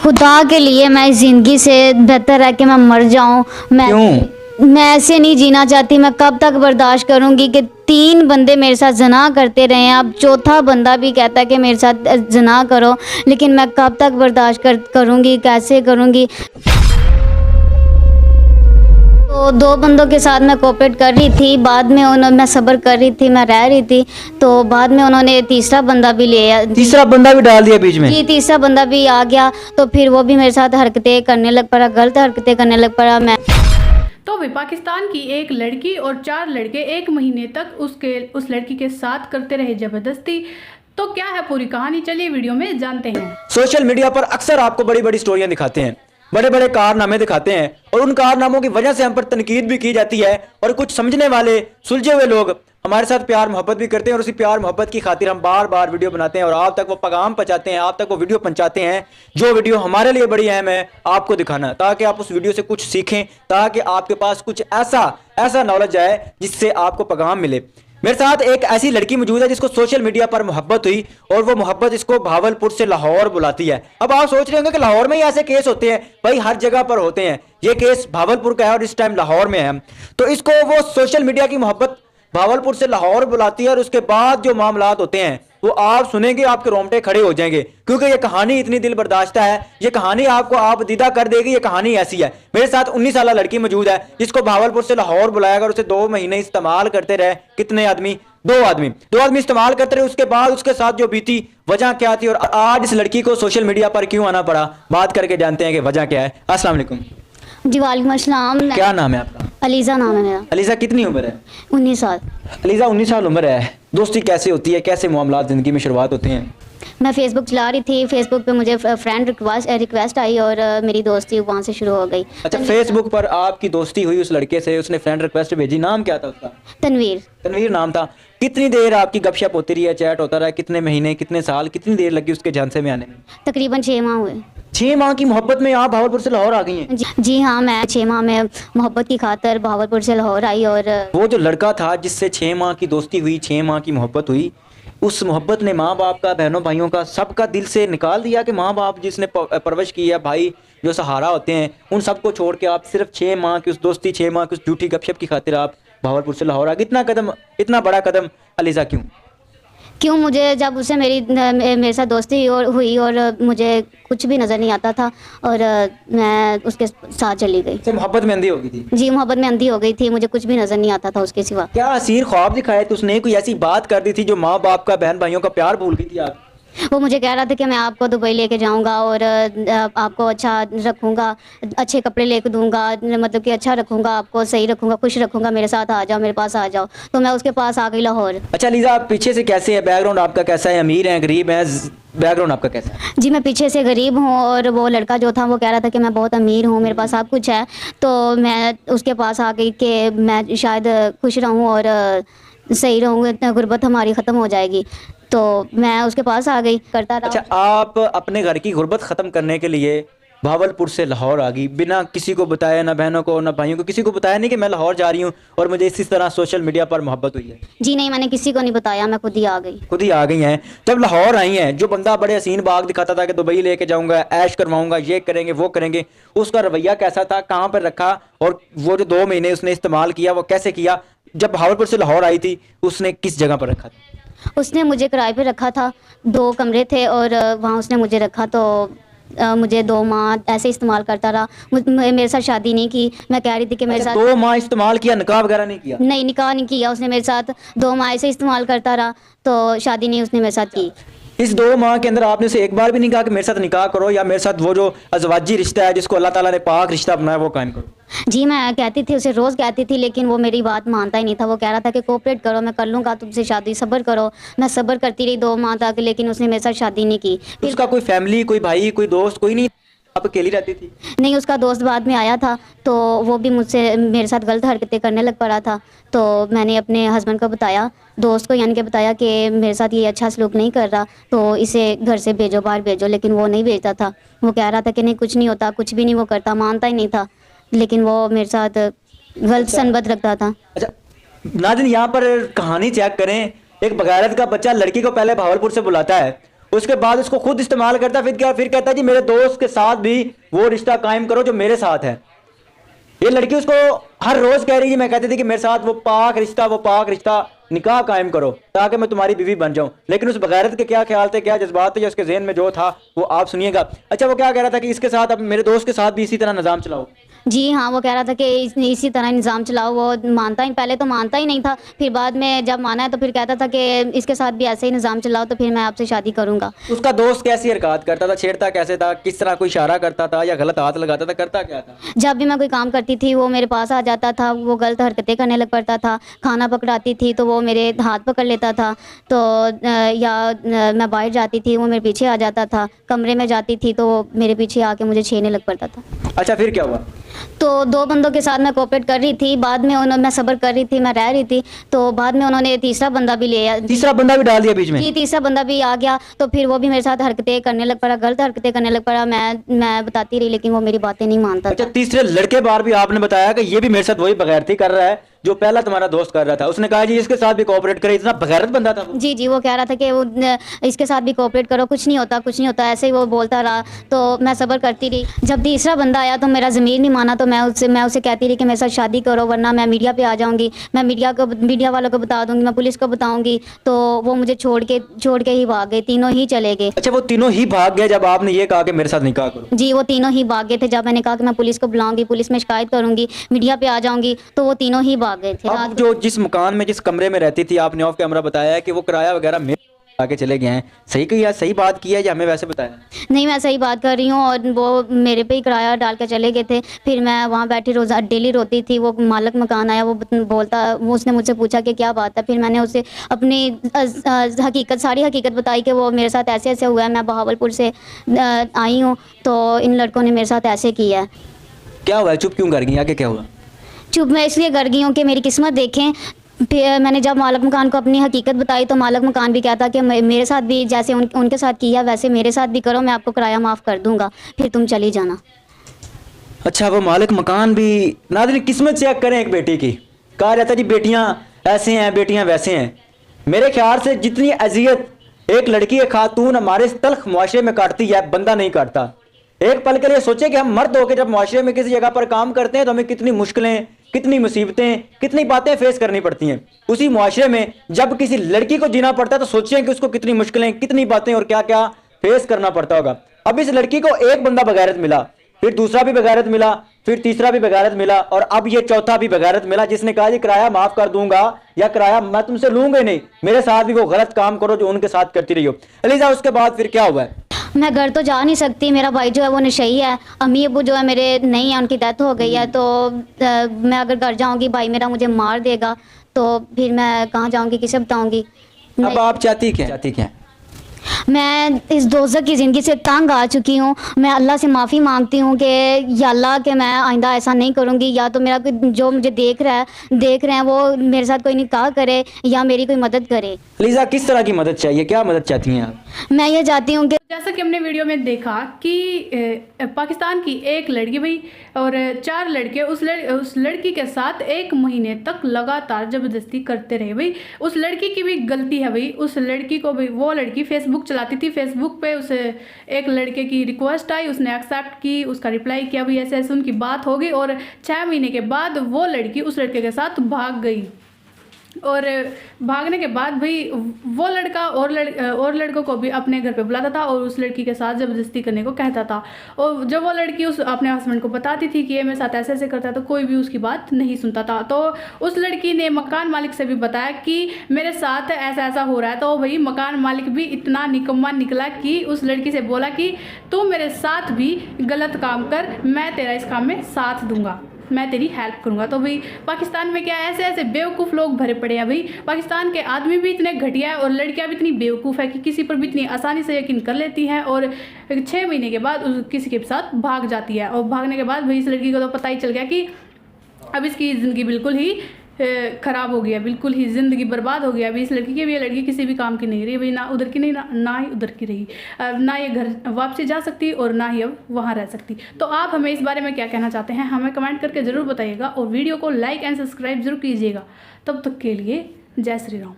खुदा के लिए मैं इस ज़िंदगी से बेहतर है कि मैं मर जाऊं। मैं ऐसे नहीं जीना चाहती। मैं कब तक बर्दाश्त करूंगी कि 3 बंदे मेरे साथ ज़ना करते रहे हैं। अब चौथा बंदा भी कहता है कि मेरे साथ ज़ना करो, लेकिन मैं कब तक बर्दाश्त करूंगी, कैसे करूंगी। तो 2 बंदों के साथ मैं कोऑपरेट कर रही थी, बाद में मैं सब्र कर रही थी, मैं रह रही थी, तो बाद में उन्होंने तीसरा बंदा भी ले आया। तीसरा बंदा भी डाल दिया बीच में? जी, तीसरा बंदा भी आ गया, तो फिर वो भी मेरे साथ हरकतें करने लग पड़ा, गलत हरकतें करने लग पड़ा। मैं तो भी पाकिस्तान की एक लड़की और 4 लड़के 1 महीने तक उस लड़की के साथ करते रहे जबरदस्ती। तो क्या है पूरी कहानी, चलिए वीडियो में जानते हैं। सोशल मीडिया पर अक्सर आपको बड़ी बड़ी स्टोरियां दिखाते हैं, बड़े बड़े कारनामे दिखाते हैं, और उन कारनामों की वजह से हम पर तनकीद भी की जाती है, और कुछ समझने वाले सुलझे हुए लोग हमारे साथ प्यार मोहब्बत भी करते हैं, और उसी प्यार मोहब्बत की खातिर हम बार बार वीडियो बनाते हैं और आप तक वो पैगाम पहुंचाते हैं, आप तक वो वीडियो पहुंचाते हैं जो वीडियो हमारे लिए बड़ी अहम है आपको दिखाना, ताकि आप उस वीडियो से कुछ सीखें, ताकि आपके पास कुछ ऐसा नॉलेज आए जिससे आपको पैगाम मिले। मेरे साथ एक ऐसी लड़की मौजूद है जिसको सोशल मीडिया पर मोहब्बत हुई, और वो मोहब्बत इसको भावलपुर से लाहौर बुलाती है। अब आप सोच रहे होंगे कि लाहौर में ही ऐसे केस होते हैं। भाई, हर जगह पर होते हैं। ये केस भावलपुर का है और इस टाइम लाहौर में है। तो इसको वो सोशल मीडिया की मोहब्बत भावलपुर से लाहौर बुलाती है, और उसके बाद जो मामलात होते हैं वो आप सुनेंगे, आपके रोंगटे खड़े हो जाएंगे, क्योंकि ये कहानी इतनी दिल बर्दाश्त है। ये कहानी आपको आप दीदा कर देगी। ये कहानी ऐसी है। मेरे साथ 19 साल लड़की मौजूद है जिसको भावलपुर से लाहौर बुलाया गया, उसे 2 महीने इस्तेमाल करते रहे। कितने आदमी? 2 आदमी इस्तेमाल करते रहे। उसके बाद उसके साथ जो बीती, वजह क्या थी, और आज इस लड़की को सोशल मीडिया पर क्यों आना पड़ा, बात करके जानते हैं कि वजह क्या है। अस्सलाम वालेकुम। जी वालेकुम अस्सलाम। क्या नाम है आपका? अलीज़ा नाम है मेरा। अलीज़ा, कितनी उम्र है? 19 साल। अलीज़ा 19 साल उम्र है। दोस्ती कैसे होती है, कैसे मामलात ज़िंदगी में शुरुआत होते हैं? मैं फेसबुक चला रही थी, फेसबुक पे मुझे फ्रेंड रिक्वेस्ट आई और मेरी दोस्ती वहाँ से शुरू हो गई। अच्छा, फेसबुक पर आपकी दोस्ती हुई उस लड़के से, उसने फ्रेंड रिक्वेस्ट भेजी, नाम क्या था उसका? तनवीर। तनवीर नाम था। कितनी देर आपकी गपशप होती रही है, चैट होता रहा? कितने महीने, कितने साल, कितनी देर लगी उसके झांसे में आने में? तकरीबन 6 माह हुए। 6 माह की मोहब्बत में आप भावलपुर से लाहौर आ गई हैं? जी हाँ, मैं 6 माह में मोहब्बत की खातर भावलपुर से लाहौर आई। और वो जो लड़का था जिससे 6 माह की दोस्ती हुई, 6 माह की मोहब्बत हुई, उस मोहब्बत ने माँ बाप का, बहनों भाइयों का, सबका दिल से निकाल दिया कि माँ बाप जिसने परवरिश की है, भाई जो सहारा होते हैं, उन सबको छोड़ के आप सिर्फ 6 माह की उस दोस्ती, 6 माह की उस झूठी गपशप की खातिर आप भावलपुर से लाहौर आ गए। इतना बड़ा कदम अलीज़ा क्यों? मुझे जब उससे मेरे साथ दोस्ती हुई और मुझे कुछ भी नज़र नहीं आता था, और मैं उसके साथ चली गई। मोहब्बत में अंधी हो गई थी? जी, मोहब्बत में अंधी हो गई थी। मुझे कुछ भी नज़र नहीं आता था उसके सिवा। क्या हसीन ख्वाब दिखाए थे उसने? कोई ऐसी बात कर दी थी जो माँ बाप का, बहन भाइयों का प्यार भूल गई थी आप? वो मुझे कह रहा था कि मैं आपको दुबई लेके जाऊंगा और आपको अच्छा रखूंगा, अच्छे कपड़े लेके दूंगा, मतलब कि अच्छा रखूंगा, आपको सही रखूंगा, खुश रखूंगा, मेरे साथ आ जाओ, मेरे पास आ जाओ। तो मैं उसके पास आ गई लाहौर। अच्छा लीजा, आप पीछे से कैसे है? बैकग्राउंड आपका कैसा है? अमीर हैं, गरीब हैं? बैकग्राउंड आपका कैसा है? जी, मैं पीछे से गरीब हूँ, और वो लड़का जो था वो कह रहा था कि मैं बहुत अमीर हूँ, मेरे पास सब कुछ है। तो मैं उसके पास आ गई कि मैं शायद खुश रहूँ और सही रहूँ, इतना गुर्बत हमारी ख़त्म हो जाएगी। तो मैं उसके पास आ गई, करता रहा। अच्छा, आप अपने घर की गुर्बत ख़त्म करने के लिए भावलपुर से लाहौर आ गई, बिना किसी को बताया, ना बहनों को ना भाइयों को, किसी को बताया नहीं कि मैं लाहौर जा रही हूँ और मुझे इसी तरह सोशल मीडिया पर मोहब्बत हुई है? जी नहीं, मैंने किसी को नहीं बताया, मैं खुद ही आ गई। खुद ही आ गई हैं। जब लाहौर आई हैं, जो बंदा बड़े हसीन बाग दिखाता था कि दुबई लेके जाऊंगा, ऐश करवाऊंगा, ये करेंगे वो करेंगे, उसका रवैया कैसा था, कहाँ पर रखा, और वो जो 2 महीने उसने इस्तेमाल किया वो कैसे किया? जब भावलपुर से लाहौर आई थी उसने किस जगह पर रखा था? उसने मुझे किराए पे रखा था, 2 कमरे थे और वहाँ उसने मुझे रखा। तो मुझे 2 माह ऐसे इस्तेमाल करता रहा। मेरे साथ शादी नहीं की। मैं कह रही थी कि मेरे साथ 2 माह इस्तेमाल किया, निकाह वगैरह नहीं किया? नहीं, निकाह नहीं किया उसने मेरे साथ। 2 माह ऐसे इस्तेमाल करता रहा, तो शादी नहीं उसने मेरे साथ की। इस 2 माह के अंदर आपने उसे एक बार भी नहीं कहा कि मेरे साथ निकाह करो, या मेरे साथ वो जो अज़वाजी रिश्ता है जिसको अल्लाह ताला ने पाक रिश्ता बनाया वो कायम करो? जी, मैं कहती थी उसे, रोज़ कहती थी, लेकिन वो मेरी बात मानता ही नहीं था। वो कह रहा था कि कोऑपरेट करो, मैं कर लूँगा तुमसे शादी, सब्र करो। मैं सब्र करती रही 2 माह तक, लेकिन उसने मेरे साथ शादी नहीं की। फिर उसका कोई फैमिली, कोई भाई, कोई दोस्त कोई नहीं? आप अकेली रहती थी? नहीं, उसका दोस्त बाद में आया था, तो वो भी मुझसे मेरे साथ गलत हरकतें करने लग पड़ा था। तो मैंने अपने हस्बैंड को बताया, दोस्त को यानी कि बताया कि मेरे साथ ये अच्छा सलूक नहीं कर रहा, तो इसे घर से भेजो, बाहर भेजो। लेकिन वो नहीं भेजता था। वो कह रहा था कि नहीं, कुछ नहीं होता, कुछ भी नहीं वो करता, मानता ही नहीं था, लेकिन वो मेरे साथ गलत संगत रखता था। अच्छा नाज़रीन, यहाँ पर कहानी चेक करें। एक बगैरत का बच्चा लड़की को पहले भावलपुर से बुलाता है, उसके बाद उसको खुद इस्तेमाल करता, फिर कहता है जी मेरे दोस्त के साथ भी वो रिश्ता कायम करो जो मेरे साथ है। ये लड़की उसको हर रोज कह रही है, मैं कहती थी कि मेरे साथ वो पाक रिश्ता निकाह कायम करो ताकि मैं तुम्हारी बीवी बन जाऊं। लेकिन उस बगैरत के क्या ख्याल थे, क्या जज्बात थे, या उसके जहन में जो था वो आप सुनिएगा। अच्छा, वो क्या कह रहा था कि इसके साथ अब मेरे दोस्त के साथ भी इसी तरह निज़ाम चलाओ। जी हाँ, वो कह रहा था कि इसी तरह निज़ाम चलाओ। वो पहले तो मानता ही नहीं था, फिर बाद में जब माना है तो फिर कहता था कि इसके साथ भी ऐसे ही निज़ाम चलाओ तो फिर मैं आपसे शादी करूँगा। उसका दोस्त कैसी हरकत करता था, छेड़ता कैसे था, किस तरह कोई इशारा करता था या गलत हाथ लगाता था, करता क्या था? जब भी मैं कोई काम करती थी वो मेरे पास आ जाता था, वो गलत हरकतें करने लग पड़ता था। खाना पकड़ाती थी तो वो मेरे हाथ पकड़ लेता था, तो मैं बाहर जाती थी वो मेरे पीछे आ जाता था, कमरे में जाती थी तो वो मेरे पीछे आके मुझे छेड़ने लग पड़ता था। अच्छा, फिर क्या हुआ? तो 2 बंदों के साथ मैं कोऑपरेट कर रही थी, बाद में मैं सब्र कर रही थी, मैं रह रही थी, तो बाद में उन्होंने तीसरा बंदा भी ले आया। तीसरा बंदा भी डाल दिया बीच में? जी, तीसरा बंदा भी आ गया, तो फिर वो भी मेरे साथ हरकतें करने लग पड़ा, गलत हरकतें करने लग पड़ा। मैं बताती रही लेकिन वो मेरी बातें नहीं मानता। अच्छा, तीसरे लड़के बार भी आपने बताया कि ये भी मेरे साथ वही बगैरती कर रहा है जो पहला तुम्हारा दोस्त कर रहा था। उसने कहा जी इसके साथ भी कोऑपरेट करे, इतना बगैरत बंदा था वो। जी, वो कह रहा था कि वो इसके साथ भी कोऑपरेट करो, कुछ नहीं होता, ऐसे ही वो बोलता रहा, तो मैं सब्र करती रही। जब तीसरा बंदा आया तो मेरा ज़मीर नहीं माना, तो मैं उसे कहती रही कि मेरे साथ शादी करो वरना मैं मीडिया पे आ जाऊंगी, मैं मीडिया वालों को बता दूंगी, मैं पुलिस को बताऊंगी। तो वो मुझे छोड़ के ही भाग गए, तीनों ही चले गए। अच्छा, वो तीनों ही भाग गए जब आपने ये कहा कि मेरे साथ निकाह करो? जी, वो तीनों ही भाग गए थे। जब मैंने कहा कि मैं पुलिस को बुलाऊंगी, पुलिस में शिकायत करूंगी, मीडिया पे आ जाऊंगी, तो वो तीनों ही भाग गए थे। अब जो जिस मकान में जिस कमरे में रहती थी, आपने ऑफ कैमरा बताया है कि वो किराया वगैरह में आके चले गए हैं, सही बात की है या हमें वैसे बताया? नहीं, मैं सही बात कर रही हूँ, और वो मेरे पे ही किराया डाल के चले गए थे। फिर मैं वहाँ बैठी डेली रोती थी। वो मालिक मकान आया, उसने मुझसे पूछा कि क्या बात है। फिर मैंने उसे अपनी सारी हकीकत बताई कि वो मेरे साथ ऐसे हुआ है, मैं बहावलपुर से आई हूँ, तो इन लड़कों ने मेरे साथ ऐसे किया है। क्या हुआ? चुप क्यों कर गई? आगे क्या हुआ? चुप मैं इसलिए कर गई हूँ कि मेरी किस्मत देखें। फिर मैंने जब मालिक मकान को अपनी हकीकत बताई तो मालिक मकान भी कहता कि मेरे साथ भी जैसे उनके साथ किया वैसे मेरे साथ भी करो, मैं आपको किराया माफ़ कर दूंगा, फिर तुम चली जाना। अच्छा, वो मालिक मकान भी नाज़रीन किस्मत चेक करें एक बेटी की। कहा जाता है जी बेटियां ऐसे हैं, बेटियां वैसे हैं। मेरे ख्याल से जितनी अजियत एक लड़की, एक खातून हमारे तल्ख मुआशरे में काटती है, बंदा नहीं काटता। एक पल के लिए सोचे कि हम मर्द होकर जब मुआशरे में किसी जगह पर काम करते हैं तो हमें कितनी मुश्किलें, कितनी मुसीबतें, कितनी बातें फेस करनी पड़ती हैं। उसी मुआशरे में जब किसी लड़की को जीना पड़ता है तो सोचिए कि उसको कितनी मुश्किलें, कितनी बातें और क्या क्या फेस करना पड़ता होगा। अब इस लड़की को एक बंदा बगैरत मिला, फिर दूसरा भी बगैरत मिला, फिर तीसरा भी बगैरत मिला, और अब ये चौथा भी बगैरत मिला जिसने कहा जी किराया माफ कर दूंगा या किराया मैं तुमसे लूंगा ही नहीं, मेरे साथ भी वो गलत काम करो जो उनके साथ करती रही हो। अलीजा, उसके बाद फिर क्या हुआ है? मैं घर तो जा नहीं सकती, मेरा भाई जो है वो नशई है, अम्मी अबू जो है मेरे नहीं है, उनकी डेथ हो गई है। तो मैं अगर घर जाऊंगी भाई मेरा मुझे मार देगा, तो फिर मैं कहाँ जाऊंगी, किसे बताऊंगी? अब आप चाहती क्या? मैं इस दोज़ख की ज़िंदगी से तंग आ चुकी हूँ। मैं अल्लाह से माफ़ी मांगती हूँ कि या अल्लाह कि मैं आइंदा ऐसा नहीं करूँगी, या तो मेरा कोई जो मुझे देख रहे हैं वो मेरे साथ कोई निकाह करे या मेरी कोई मदद करे। लीजा, किस तरह की मदद चाहिए, क्या मदद चाहती हैं आप? मैं ये चाहती हूँ कि जैसा कि हमने वीडियो में देखा कि पाकिस्तान की एक लड़की भाई और 4 लड़के उस लड़की के साथ 1 महीने तक लगातार ज़बरदस्ती करते रहे भाई। उस लड़की की भी गलती है भाई, उस लड़की को भी, वो लड़की फेसबुक चलाती थी, फेसबुक पे उसे एक लड़के की रिक्वेस्ट आई, उसने एक्सेप्ट की, उसका रिप्लाई किया भाई, ऐसे ऐसे उनकी बात हो गई, और 6 महीने के बाद वो लड़की उस लड़के के साथ भाग गई। और भागने के बाद भाई वो लड़का और लड़कों को भी अपने घर पे बुलाता था और उस लड़की के साथ ज़बरदस्ती करने को कहता था। और जब वो लड़की उस अपने हस्बैंड को बताती थी कि ये मेरे साथ ऐसे ऐसे करता है, तो कोई भी उसकी बात नहीं सुनता था। तो उस लड़की ने मकान मालिक से भी बताया कि मेरे साथ ऐसा ऐसा हो रहा है। तो भाई मकान मालिक भी इतना निकम्मा निकला कि उस लड़की से बोला कि तू मेरे साथ भी गलत काम कर, मैं तेरा इस काम में साथ दूंगा, मैं तेरी हेल्प करूंगा। तो भाई पाकिस्तान में क्या ऐसे ऐसे बेवकूफ़ लोग भरे पड़े हैं भाई। पाकिस्तान के आदमी भी इतने घटिया है और लड़कियां भी इतनी बेवकूफ़ है कि किसी पर भी इतनी आसानी से यकीन कर लेती हैं और 6 महीने के बाद किसी के साथ भाग जाती है। और भागने के बाद भाई इस लड़की को तो पता ही चल गया कि अब इसकी ज़िंदगी बिल्कुल ही ख़राब हो गया, बिल्कुल ही ज़िंदगी बर्बाद हो गया। अभी इस लड़की की भी, ये लड़की किसी भी काम की नहीं रही भाई, ना उधर की नहीं ना ही उधर की रही, ना ये घर वापसी जा सकती और ना ही अब वहाँ रह सकती। तो आप हमें इस बारे में क्या कहना चाहते हैं, हमें कमेंट करके ज़रूर बताइएगा और वीडियो को लाइक एंड सब्सक्राइब जरूर कीजिएगा। तब तक के लिए जय श्री राम।